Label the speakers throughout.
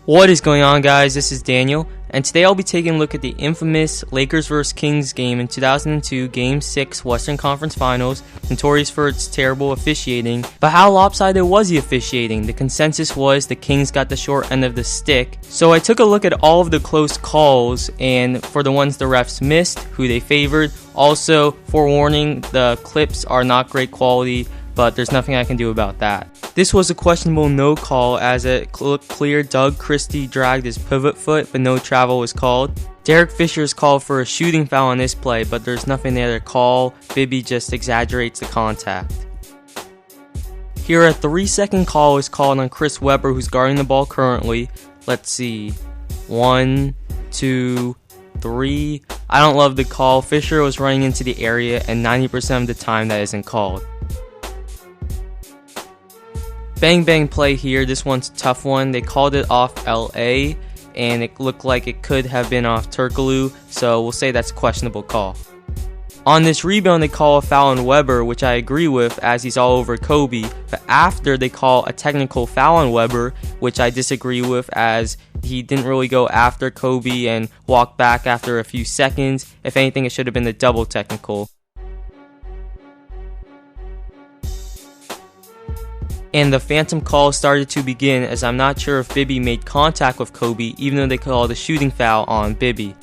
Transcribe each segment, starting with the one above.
Speaker 1: What is going on, guys? This is Daniel, and today I'll be taking a look at the infamous Lakers vs. Kings game in 2002 Game 6 Western Conference Finals, notorious for its terrible officiating. But how lopsided was the officiating? The consensus was the Kings got the short end of the stick. So I took a look at all of the close calls, and for the ones the refs missed, who they favored. Also, forewarning, the clips are not great quality, but there's nothing I can do about that. This was a questionable no call, as it looked clear Doug Christie dragged his pivot foot, but no travel was called. Derek Fisher is called for a shooting foul on this play, but there's nothing there to call. Bibby just exaggerates the contact. Here, a 3-second call is called on Chris Webber, who's guarding the ball currently. Let's see. 1, 2, 3. I don't love the call. Fisher was running into the area, and 90% of the time that isn't called. Bang bang play here. This one's a tough one. They called it off LA, and it looked like it could have been off Turkoglu, so we'll say that's a questionable call. On this rebound, they call a foul on Webber, which I agree with, as he's all over Kobe. But after, they call a technical foul on Webber, which I disagree with, as he didn't really go after Kobe and walk back after a few seconds. If anything, it should have been the double technical. And the phantom call started to begin, as I'm not sure if Bibby made contact with Kobe, even though they called a shooting foul on Bibby.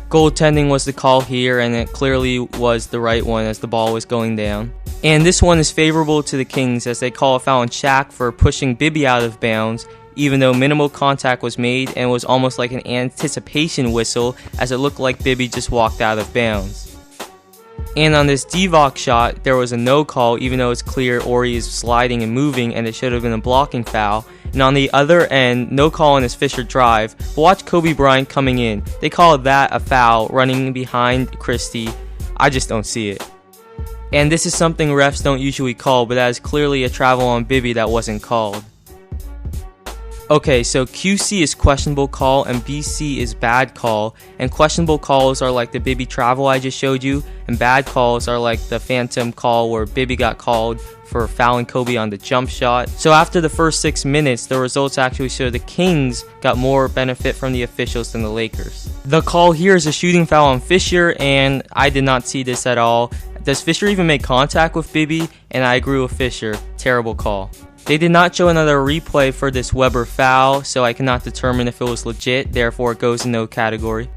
Speaker 1: Goaltending was the call here, and it clearly was the right one as the ball was going down. And this one is favorable to the Kings, as they call a foul on Shaq for pushing Bibby out of bounds, even though minimal contact was made, and it was almost like an anticipation whistle, as it looked like Bibby just walked out of bounds. And on this Divock shot, there was a no call, even though it's clear Ori is sliding and moving, and it should have been a blocking foul. And on the other end, no call on his Fisher drive. But watch Kobe Bryant coming in. They call that a foul, running behind Christie. I just don't see it. And this is something refs don't usually call, but that is clearly a travel on Bibby that wasn't called. Okay, so QC is questionable call and BC is bad call, and questionable calls are like the Bibby travel I just showed you, and bad calls are like the phantom call where Bibby got called for fouling Kobe on the jump shot. So after the first 6 minutes, the results actually show the Kings got more benefit from the officials than the Lakers. The call here is a shooting foul on Fisher, and I did not see this at all. Does Fisher even make contact with Bibby? And I agree with Fisher. Terrible call. They did not show another replay for this Webber foul, so I cannot determine if it was legit, therefore it goes in no category.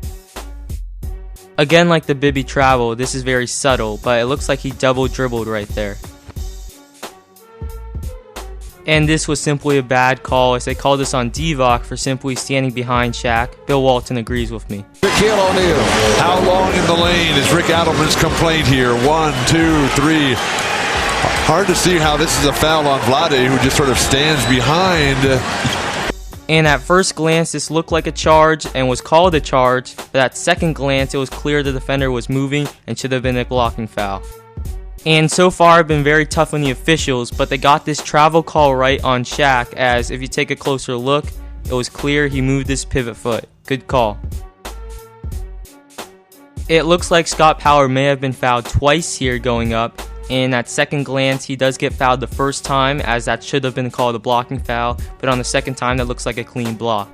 Speaker 1: Again, like the Bibby travel, this is very subtle, but it looks like he double dribbled right there. And this was simply a bad call, as they called this on Divock for simply standing behind Shaq. Bill Walton agrees with me.
Speaker 2: Shaquille O'Neal, how long in the lane is Rick Adelman's complaint here? 1, 2, 3. Hard to see how this is a foul on Vlade, who just sort of stands behind.
Speaker 1: And at first glance, this looked like a charge and was called a charge, but at second glance, it was clear the defender was moving and should have been a blocking foul. And so far, I've been very tough on the officials, but they got this travel call right on Shaq, as if you take a closer look, it was clear he moved his pivot foot. Good call. It looks like Scott Power may have been fouled twice here going up, and at second glance, he does get fouled the first time, as that should have been called a blocking foul, but on the second time, that looks like a clean block.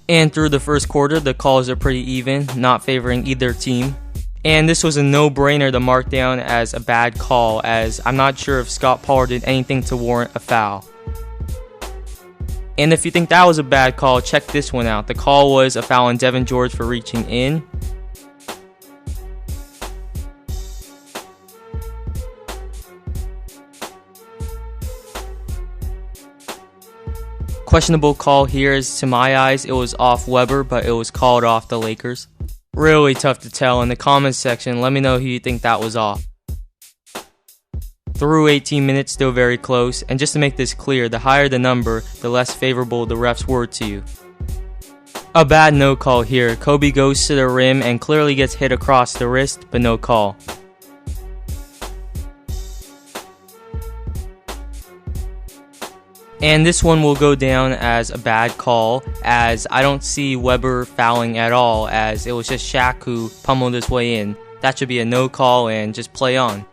Speaker 1: And through the first quarter, the calls are pretty even, not favoring either team. And this was a no-brainer to mark down as a bad call, as I'm not sure if Scott Power did anything to warrant a foul. And if you think that was a bad call, check this one out. The call was a foul on Devin George for reaching in. Questionable call here is, to my eyes, it was off Webber, but it was called off the Lakers. Really tough to tell. In the comments section, let me know who you think that was off. Through 18 minutes, still very close, and just to make this clear, the higher the number, the less favorable the refs were to you. A bad no call here. Kobe goes to the rim and clearly gets hit across the wrist, but no call. And this one will go down as a bad call, as I don't see Webber fouling at all, as it was just Shaq who pummeled his way in. That should be a no call and just play on.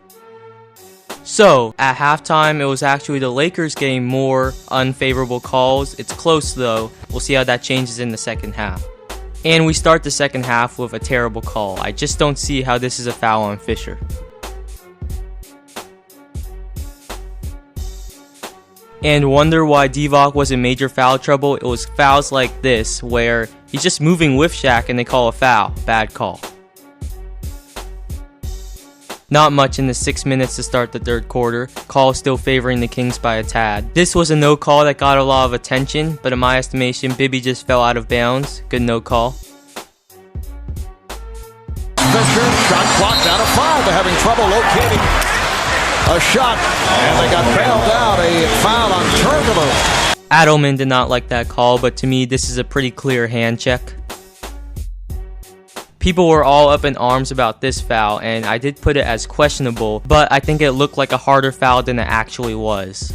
Speaker 1: So, at halftime, it was actually the Lakers getting more unfavorable calls. It's close though. We'll see how that changes in the second half. And we start the second half with a terrible call. I just don't see how this is a foul on Fisher. And wonder why Divock was in major foul trouble? It was fouls like this where he's just moving with Shaq and they call a foul. Bad call. Not much in the 6 minutes to start the third quarter. Call still favoring the Kings by a tad. This was a no call that got a lot of attention, but in my estimation, Bibby just fell out of bounds. Good no call.
Speaker 3: Fisher, shot clock down to 5. They're having trouble locating a shot, and they got bailed out. A foul on Turkoglu.
Speaker 1: Adelman did not like that call, but to me, this is a pretty clear hand check. People were all up in arms about this foul, and I did put it as questionable, but I think it looked like a harder foul than it actually was.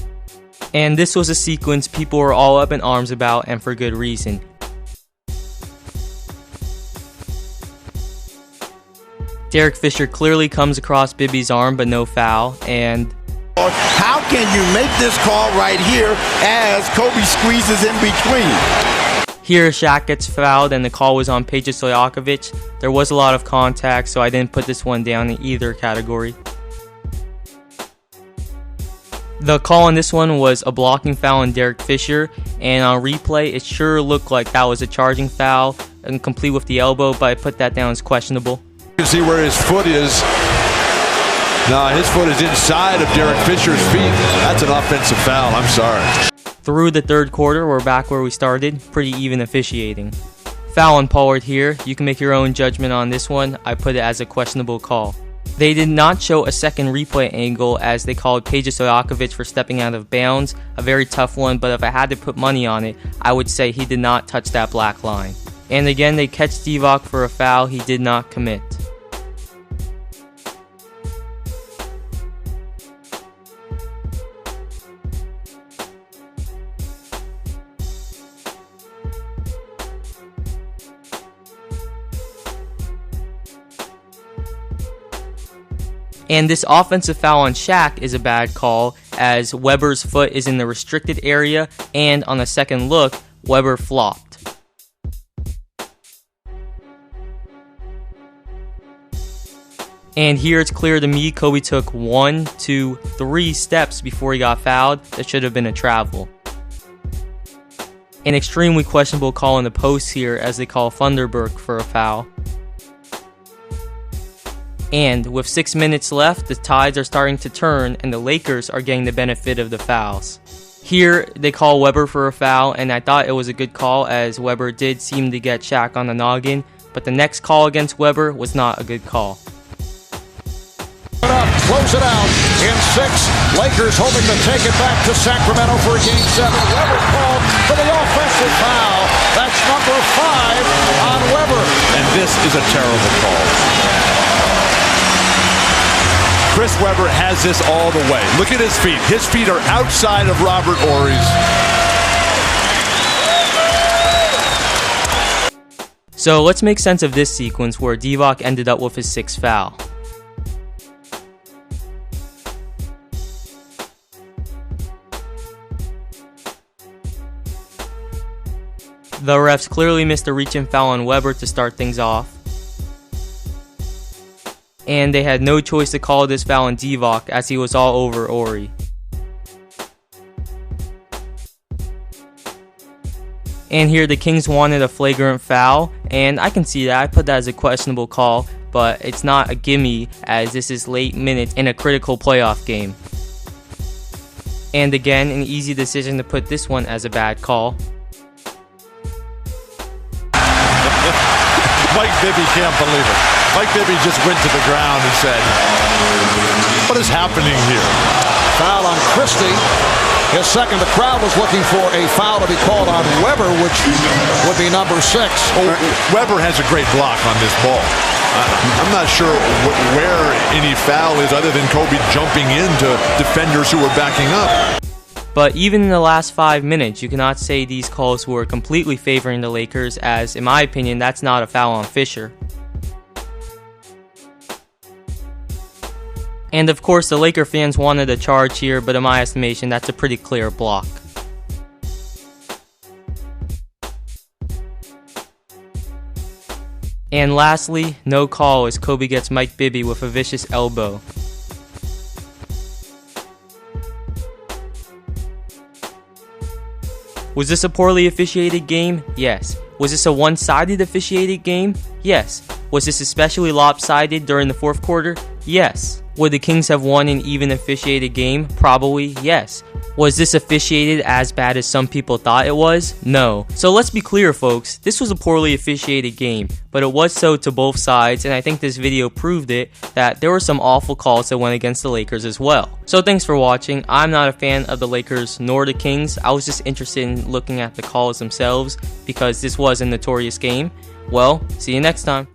Speaker 1: And this was a sequence people were all up in arms about, and for good reason. Derek Fisher clearly comes across Bibby's arm, but no foul, and
Speaker 4: how can you make this call right here as Kobe squeezes in between?
Speaker 1: Here, Shaq gets fouled, and the call was on Peja Stojakovic. There was a lot of contact, so I didn't put this one down in either category. The call on this one was a blocking foul on Derek Fisher, and on replay, it sure looked like that was a charging foul, and complete with the elbow, but I put that down as questionable.
Speaker 2: You can see where his foot is. No, his foot is inside of Derek Fisher's feet. That's an offensive foul. I'm sorry.
Speaker 1: Through the third quarter, we're back where we started. Pretty even officiating. Foul on Pollard here. You can make your own judgment on this one. I put it as a questionable call. They did not show a second replay angle as they called Peja Stojakovic for stepping out of bounds. A very tough one, but if I had to put money on it, I would say he did not touch that black line. And again, they catch Divock for a foul he did not commit. And this offensive foul on Shaq is a bad call as Weber's foot is in the restricted area, and on a second look, Weber flopped. And here it's clear to me Kobe took 1, 2, 3 steps before he got fouled. That should have been a travel. An extremely questionable call in the post here as they call Thunderberg for a foul. And with 6 minutes left, the tides are starting to turn and the Lakers are getting the benefit of the fouls. Here, they call Weber for a foul, and I thought it was a good call as Weber did seem to get Shaq on the noggin, but the next call against Weber was not a good call.
Speaker 3: Close it out in 6. Lakers hoping to take it back to Sacramento for Game 7. Weber called for the offensive foul. That's number 5 on Weber.
Speaker 2: And this is a terrible call. Chris Webber has this all the way. Look at his feet. His feet are outside of Robert Horry's.
Speaker 1: So let's make sense of this sequence where Divock ended up with his 6th foul. The refs clearly missed a reach and foul on Weber to start things off. And they had no choice to call this foul on Divock as he was all over Horry. And here the Kings wanted a flagrant foul, and I can see that. I put that as a questionable call, but it's not a gimme as this is late minutes in a critical playoff game. And again, an easy decision to put this one as a bad call.
Speaker 2: Mike Bibby can't believe it. Mike Bibby just went to the ground and said, "What is happening here?"
Speaker 3: Foul on Christie. His second. The crowd was looking for a foul to be called on Weber, which would be number 6.
Speaker 2: Weber has a great block on this ball. I'm not sure where any foul is other than Kobe jumping into defenders who were backing up.
Speaker 1: But even in the last 5 minutes, you cannot say these calls were completely favoring the Lakers as, in my opinion, that's not a foul on Fisher. And of course, the Laker fans wanted a charge here, but in my estimation, that's a pretty clear block. And lastly, no call as Kobe gets Mike Bibby with a vicious elbow. Was this a poorly officiated game? Yes. Was this a one-sided officiated game? Yes. Was this especially lopsided during the fourth quarter? Yes. Would the Kings have won an even officiated game? Probably yes. Was this officiated as bad as some people thought it was? No. So let's be clear, folks, this was a poorly officiated game, but it was so to both sides, and I think this video proved it, that there were some awful calls that went against the Lakers as well. So thanks for watching. I'm not a fan of the Lakers nor the Kings. I was just interested in looking at the calls themselves because this was a notorious game. Well, see you next time.